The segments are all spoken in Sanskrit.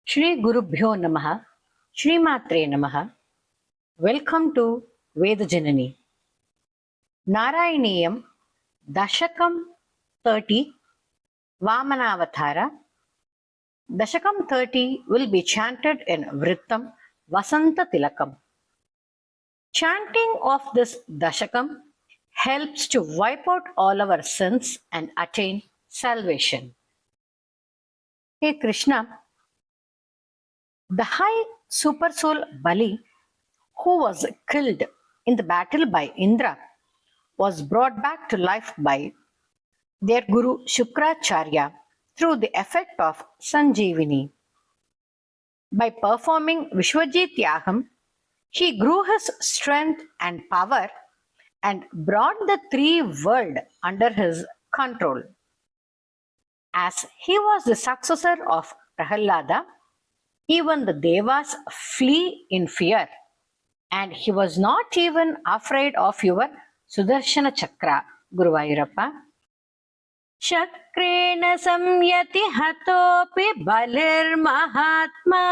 Shri Gurubhyo Namaha, Shri Matre Namaha. Welcome to Veda Janani. Narayaniyam, Dashakam 30, Vamanavatara. Dashakam 30 will be chanted in Vrittam Vasanta Tilakam. Chanting of this Dashakam helps to wipe out all our sins and attain salvation. Hey Krishna, the high super soul Bali, who was killed in the battle by Indra, was brought back to life by their Guru Shukracharya through the effect of Sanjeevani. By performing Vishwajit Yagam, he grew his strength and power and brought the three worlds under his control. As he was the successor of Prahalada, even the Devas flee in fear, and he was not even afraid of your Sudarshana Chakra, Guruvayurappa. Shakreण संयति हतोऽपि बलिर्महात्मा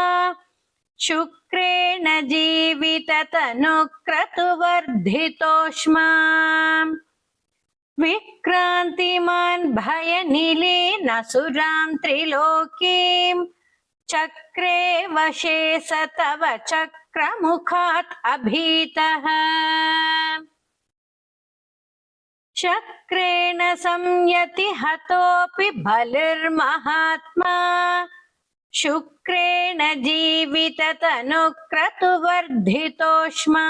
शुक्रेण जीविततनुक्रतुवर्धितोष्मा विक्रान्तिमान् भयनिलीनसुरां त्रिलोकीं चक्रे वशे स तव चक्रमुखात् अभीतः शक्रेण संयति हतोऽपि बलिर्महात्मा शुक्रेण जीविततनुक्रतुवर्धितोष्मा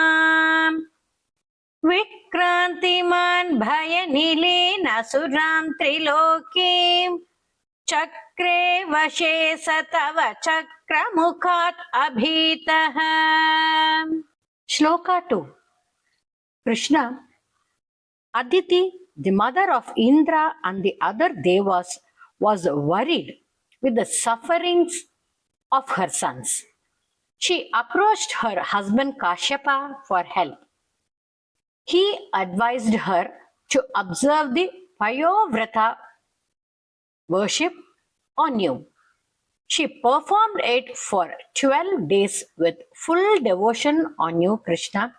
विक्रान्तिमान् भयनिलीनसुरां त्रिलोकीं चक्रे वशे स तव चक्रमुखात् अभीतः. Shloka 2. Krishna, Aditi, the mother of Indra and the other Devas, was worried with the sufferings of her sons. She approached her husband Kashyapa for help. He advised her to observe the Payovrata worship on you. She performed it for 12 days with full devotion on you, Krishna.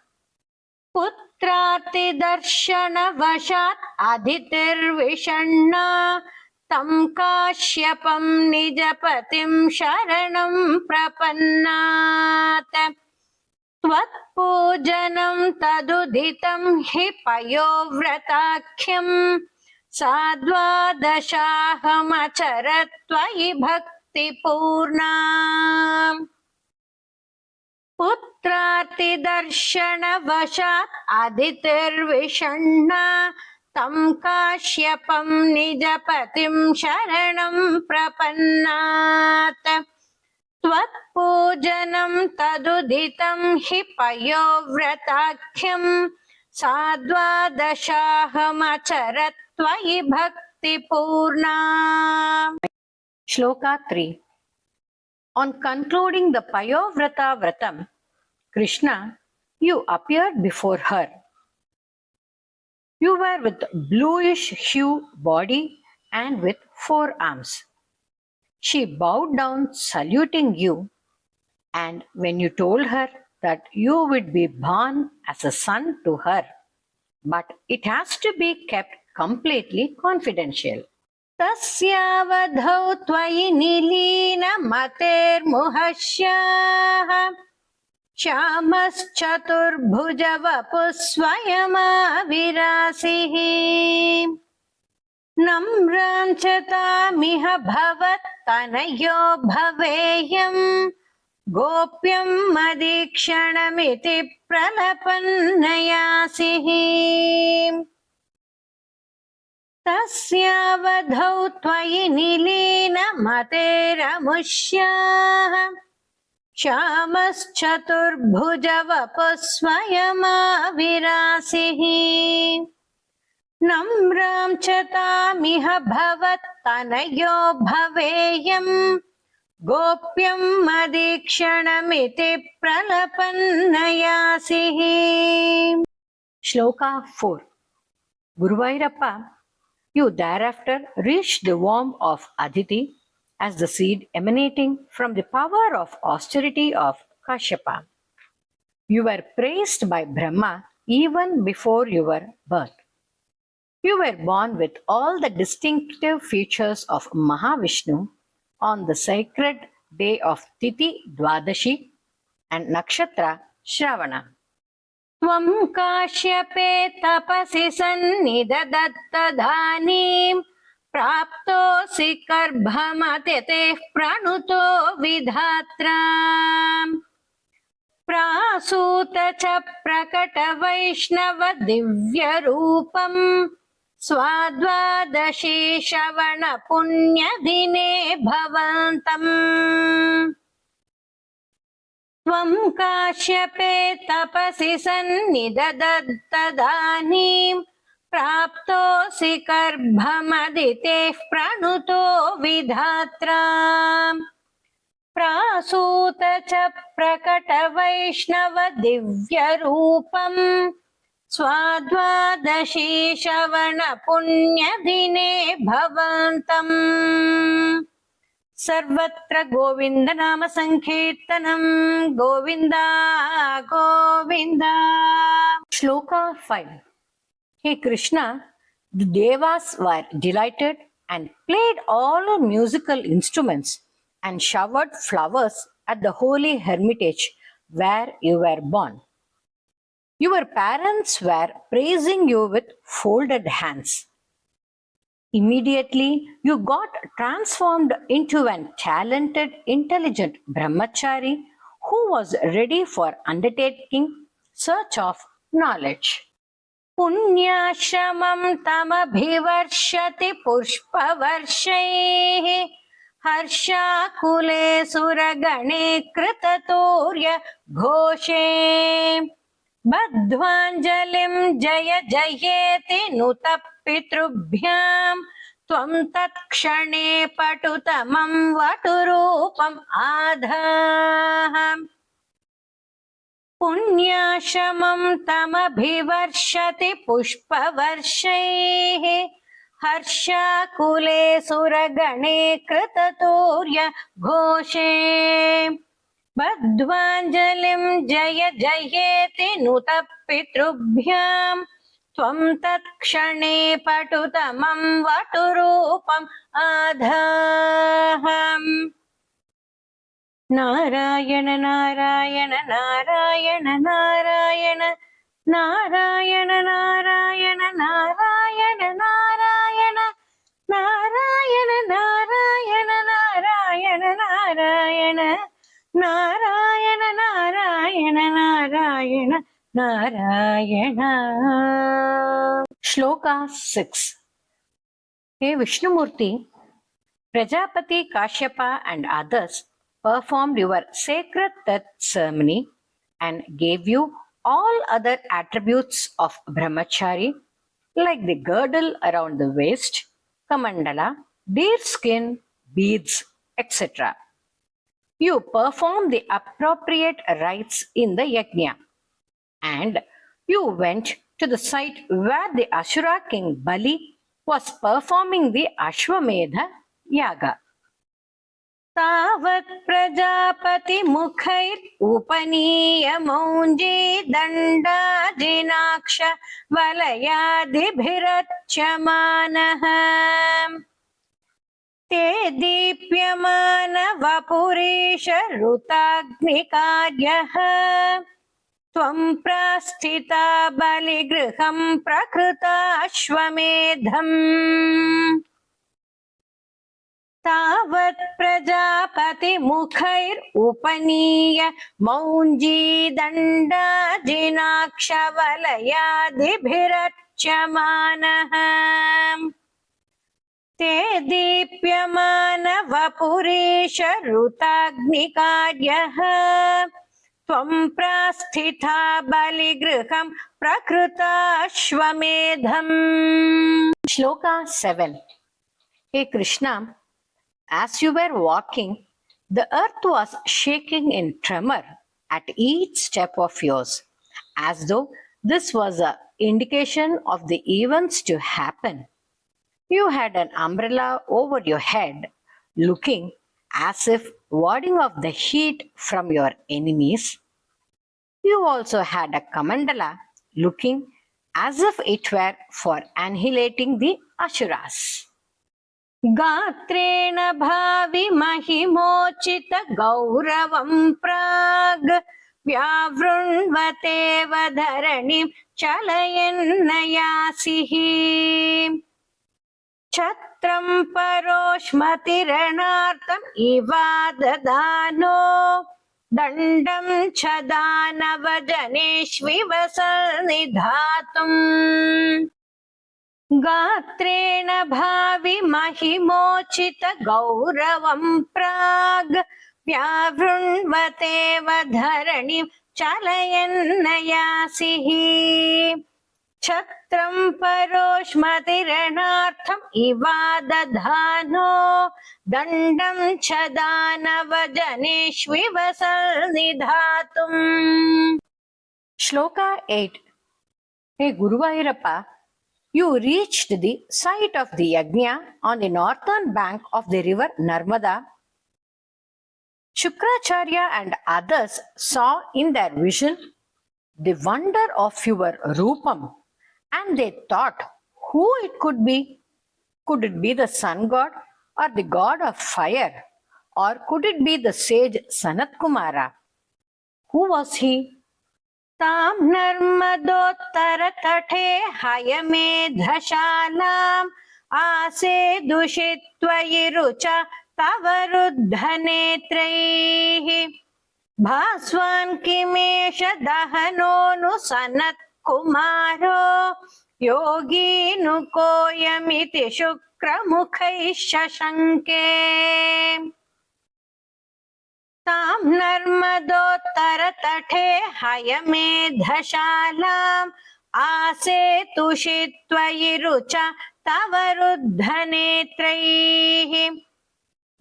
पुत्रातिदर्शनवशात् अदितिर्विषण्णा तं काश्यपं निजपतिं शरणं प्रपन्नात् त्वत्पूजनं तदुदितं हि पयोव्रताख्यं साद्वादशाहमचरत् त्वयि भक्तिपूर्णा पुत्रार्तिदर्शनवशात् अदितिर्विषण्णा तं काश्यपं निजपतिं शरणं प्रपन्नात् त्वत्पूजनं तदुदितं हि पयोव्रताख्यं साद्वादशाहमचरत् त्वयि भक्तिपूर्णा. Shloka 3. On concluding the Payovrata Vratam, Krishna, you appeared before her. You were with bluish hue body and with 4 arms. She bowed down saluting you, and when you told her that you would be born as a son to her, but it has to be kept completely confidential. तस्यावधौ त्वयि निलीनमतेर्मुहस्याः श्यामश्चतुर्भुजवपुः स्वयमाविरासिः नम्रां च तामिह भवत्तनयो भवेयं गोप्यं मदीक्षणमिति प्रलपन्नयासिः तस्यावधौ त्वयि निलीनमतेरमुष्याः श्यामश्चतुर्भुजवपुः स्वयमाविरासिः नम्रां च तामिह भवत्तनयो भवेयं गोप्यं मदीक्षणमिति प्रलपन्नयासिः. Shloka 4. Guruvayurappa, you thereafter reached the womb of Aditi as the seed emanating from the power of austerity of Kashyapa. You were praised by Brahma even before your birth. You were born with all the distinctive features of Mahavishnu on the sacred day of Tithi Dwadashi and Nakshatra Shravana. Tvam Kashyape tapasi sannidadattadhanim praptosi karbhamatete pranuto vidhatram. प्रासूत च प्रकट वैष्णव दिव्य रूपम स्वाद्वादशी श्रवण पुण्य दिने भवन्तम् त्वं काश्यपे तपसि सन्निददत्तदानीं प्राप्तोऽसि गर्भमदितेः प्रणुतो विधात्राम् प्रासूत च प्रकट वैष्णव दिव्य रूपम स्वाद्वादशी श्रवण पुण्य दिने भवन्तम् सर्वत्र गोविंद नाम संकीर्तनम Govinda Govinda. Shloka 5. Hey Krishna, the Devas were delighted and played all musical instruments and showered flowers at the holy hermitage where you were born. Your parents were praising you with folded hands. Immediately, you got transformed into an talented, intelligent brahmachari who was ready for undertaking search of knowledge. Punyashramam tamabhivarshati pushpavarshaiः हर्षाकुले सुरगणे कृततोर्य घोषे बद्ध्वाञ्जलिं जय जयेति नुत पितृभ्यां त्वं तत्क्षणे पटुतमं वटुरूपम् आधाः. पुण्याश्रमं तमभिवर्षति पुष्पवर्षैः हर्षाकुले सुरगणे कृततोर्य घोषे बद्ध्वाञ्जलिं जय जयेति नुत पितृभ्यां त्वं तत्क्षणे पटुतमं वटुरूपम् आधाहम्. Narayana Narayana Narayana Narayana Narayana Narayana Narayana Narayana Narayana Narayana Narayana Narayana Narayana Narayana Narayana Narayana. Shloka 6. Hey Vishnumurti, Prajapati Kashyapa and others performed your sacred death ceremony and gave you all other attributes of brahmachari like the girdle around the waist, kamandala, deer skin, beads, etc. You performed the appropriate rites in the yajna and you went to the site where the Asura king Bali was performing the Ashwamedha yaga. तावत् प्रजापति मुखैर उपनीय मौञ्जी दण्डाजिनाक्ष वलयादिभिरच्यमानः ते दीप्यमान वपुरीश ऋताग्निकार्यः त्वं प्रास्थिता बलिगृहं प्रकृताश्वमेधम्. तावत् प्रजापति मुखैर उपनीय मौञ्जी दण्डाजिनाक्ष वलयादिभिरच्यमानः ते दीप्यमान वपुरीश ऋताग्निकार्यः त्वं प्रास्थिता बलिगृहं प्रकृताश्वमेधम्. Shloka 7. Hey Krishna, as you were walking, the earth was shaking in tremor at each step of yours, as though this was an indication of the events to happen. You had an umbrella over your head, looking as if warding off the heat from your enemies. You also had a Kamandala looking as if it were for annihilating the Asuras. गात्रेण भावि महिमोचित गौरवं प्राग् व्यावृण्वतेव धरणिं चलयन्नयासिः छत्रं परोष्मतिरणार्थम् इवाददानो दण्डं च दानवजनेष्विव सन्निधातुम् गात्रेण भावि महिमोचित गौरवं प्राग् व्यावृण्वतेव धरणिं चलयन्नयासिः छत्रं परोष्मतिरणार्थम् इवादधानो दण्डं च दानवजनेष्विव सन्निधातुम्. Shloka 8. Hey Guruvayurappa, you reached the site of the yajna on the northern bank of the river Narmada. Shukracharya and others saw in their vision the wonder of your Rupam, and they thought who it could be. Could it be the sun god or the god of fire, or could it be the sage Sanat Kumara? Who was he? तां नर्मदोत्तरतटे हयमेधशालाम् आसे दुषित्वयि रुचा तव रुद्धनेत्रैः भास्वान् किमेष दहनोऽनु सनत्कुमारो योगीनुकोऽयमिति शुक्रमुखैः शशङ्के तां नर्मदोत्तरतटे हयमेधशालाम् आसे तुषित्वयि रुचा तव रुद्धनेत्रैः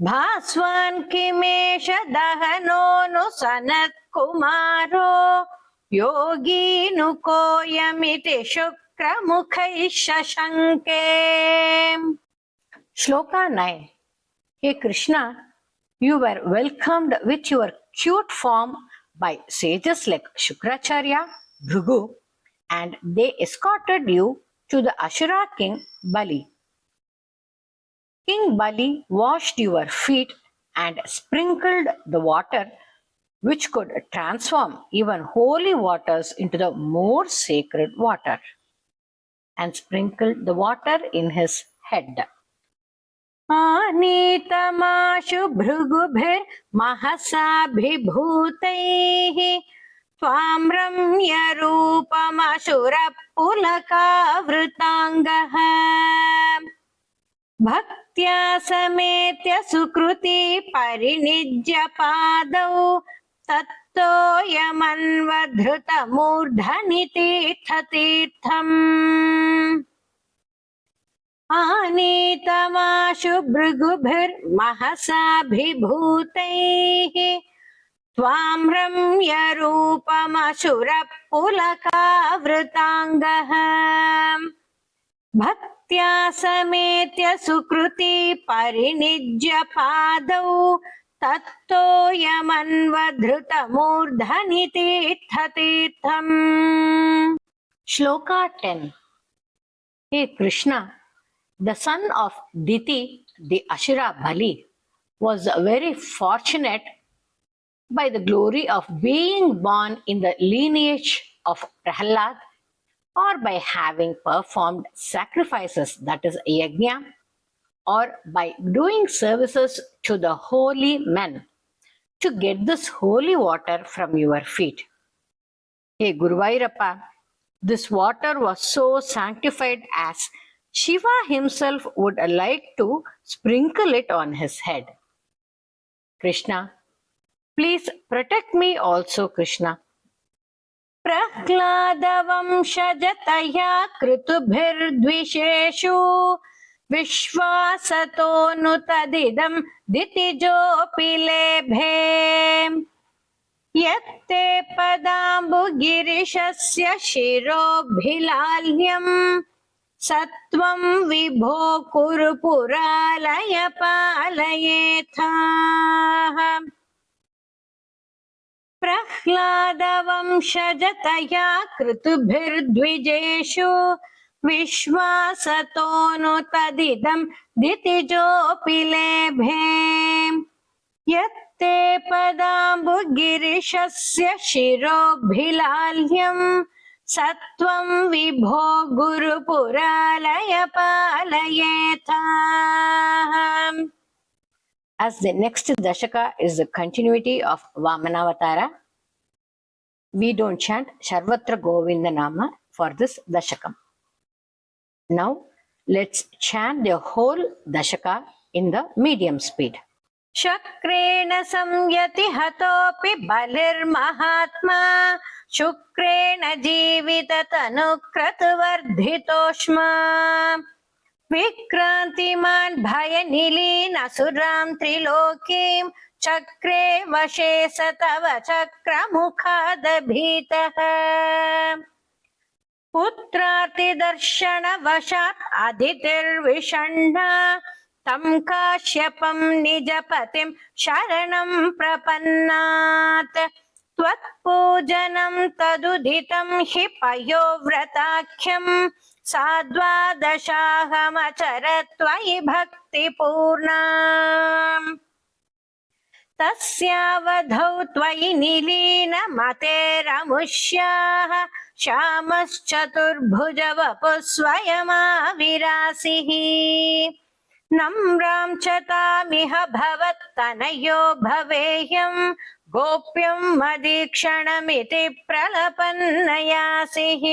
भास्वान् किमेष दहनोऽनु सनत्कुमारो योगीनुकोऽयमिति शुक्रमुखैः शशङ्के. Shloka 9. Hey Krishna, you were welcomed with your cute form by sages like Shukracharya, Bhrigu, and they escorted you to the Ashura king Bali. King Bali washed your feet and sprinkled the water which could transform even holy waters into the more sacred water, and sprinkled the water in his head. आनीतमाशु भृगुभिर्महसाभिभूतैः त्वां रम्यरूपमशुरपुलकावृताङ्गः भक्त्या समेत्य सुकृति परिनिज्य पादौ तत्तोऽयमन्वधृतमूर्धनि तीर्थतीर्थम् आनीतमाशु भृगुभिर्महसाभिभूतैः त्वां रम्यरूपमशुरपुलकावृताङ्गः भक्त्या समेत्य सुकृति परिनिज्य पादौ तत्तोऽयमन्वधृतमूर्धनि तीर्थतीर्थम्. Shloka 10. Hey Krishna, the son of Diti, the Ashura Bali, was very fortunate by the glory of being born in the lineage of Prahlad, or by having performed sacrifices, that is yajna, or by doing services to the holy men to get this holy water from your feet. Hey Guruvayurappa, this water was so sanctified as Shiva himself would like to sprinkle it on his head. Krishna, please protect me also, Krishna. प्रह्लादवंशजतया कृतुभिर्द्विषेषु विश्वासतो तदिदं दितिजोऽपि लेभे यत्ते पदाम्बुगिरिशस्य शिरोभिलाल्यं सत्वं विभो कुरु पुरालय पालयेथाः प्रह्लादवंशजतया कृतुभिर्द्विजेषु विश्वासतो नु तदिदं दितिजोऽपि लेभे यत्ते पदाम्बुगिरिशस्य शिरोभिलाल्यं सत्वं विभो गुरुपुरालय पालयेथाः. As the next Dashaka is the continuity of Vamanavatara, we don't chant Sharvatra Govinda Nama for this Dashakam. Now, let's chant the whole Dashaka in the medium speed. Shakrena samyati hatopi balirmahatma Shukrena jivita tanukratvardhitoshma विक्रांतिमान भय निलीन असुरां त्रिलोकीं चक्रे वशे सतव चक्रमुखादभीतः पुत्रार्तिदर्शन वशात् अदितिर्विषण्णा तं काश्यपं निजपतिं शरणं प्रपन्नात् त्वत्पूजनं तदुदितं हि पयोव्रताख्यं साद्वादशाहमचरत् त्वयि भक्तिपूर्णा तस्यावधौ त्वयि निलीनमतेरमुष्याः श्यामश्चतुर्भुज वपुः स्वयमाविरासिः नम्रां च तामिह भवत्तनयो भवेयं गोप्यं मदीक्षणमिति प्रलपन्नयासिः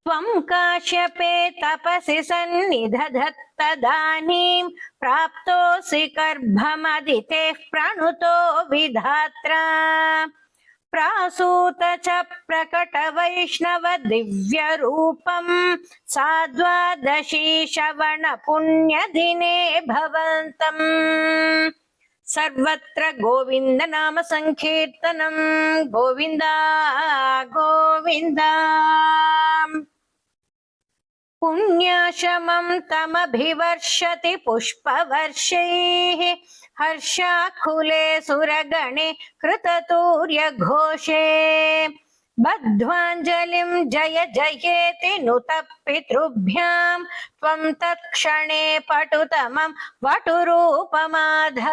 त्वं काश्यपे तपसि सन्निधधत्तदानीं प्राप्तोऽसि गर्भमदितेः प्रणुतो विधात्रा प्रासूत च प्रकट वैष्णव दिव्यरूपं साद्वादशी श्रवण पुण्यदिने भवन्तम् सर्वत्र गोविन्द नाम संकीर्तनं गोविन्द गोविन्द पुण्याशमं तमभिवर्षति पुष्पवर्षैः हर्षाकुले सुरगणे कृततूर्यघोषे बद्ध्वाञ्जलिं जय जयेति नुत पितृभ्यां त्वं तत्क्षणे पटुतमं वटुरूपमाधाः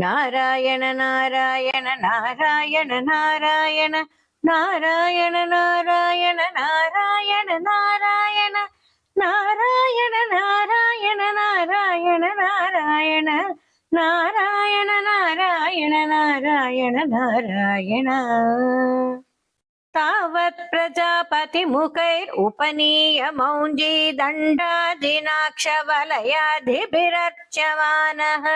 नारायण नारायण नारायण नारायण नारायण नारायण नारायण नारायण नारायण नारायण नारायण नारायण नारायण नारायण नारायण नारायण तावत् प्रजापतिमुखैरुपनीयमौञ्जी दण्डादिनाक्षवलयाधिभिरर्च्यमानः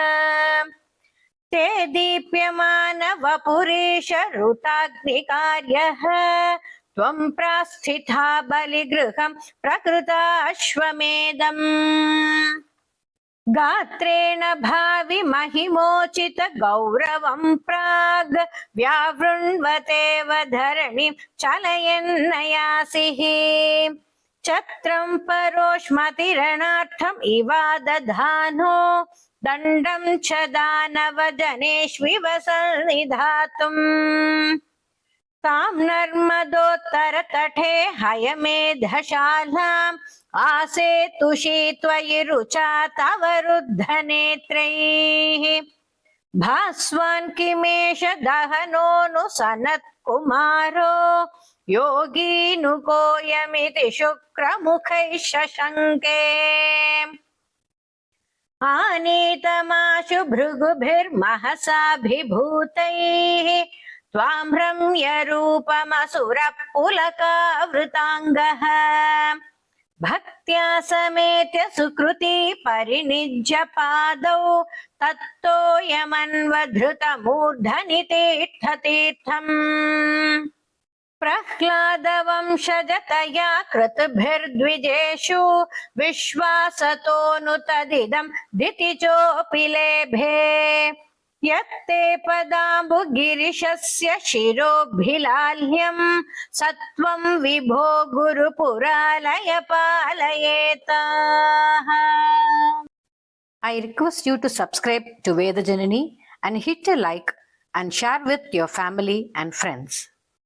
ते दीप्यमान वपुरीश ऋताग्निकार्यः त्वं प्रास्थिता बलिगृहं प्रकृताश्वमेधम् गात्रेण भावि महिमोचित गौरवं प्राग् व्यावृण्वतेव धरणिं चलयन्नयासिः छत्रं परोष्मतिरणार्थम् इवादधानो दण्डं च दानवजनेष्विव सन्निधातुम् तां नर्मदोत्तरतटे हयमेधशालाम् आसेतुषी त्वयि रुचा तव रुद्धनेत्रैः भास्वान् किमेष दहनोऽनु सनत्कुमारो योगीनुकोऽयमिति शुक्रमुखैः शशङ्के आनीतमाशु भृगुभिर्महसाभिभूतैः त्वां रम्य रूपमसुरपुलकावृताङ्गः भक्त्या समेत्य सुकृती परिनिज्य पादौ तत्तोऽयमन्वधृतमूर्धनि तीर्थतीर्थम् प्रह्लादवंशजतया कृतभिर्द्विजेषु विश्वासतो नु तदिदं दितिजोऽपि लेभे यत्ते पदाम्बुगिरिशस्य शिरोभिलाल्यं सत्वं विभो गुरुपुरालय पालयेताः. I request you to subscribe to Veda Janani and hit a like and share with your family and friends.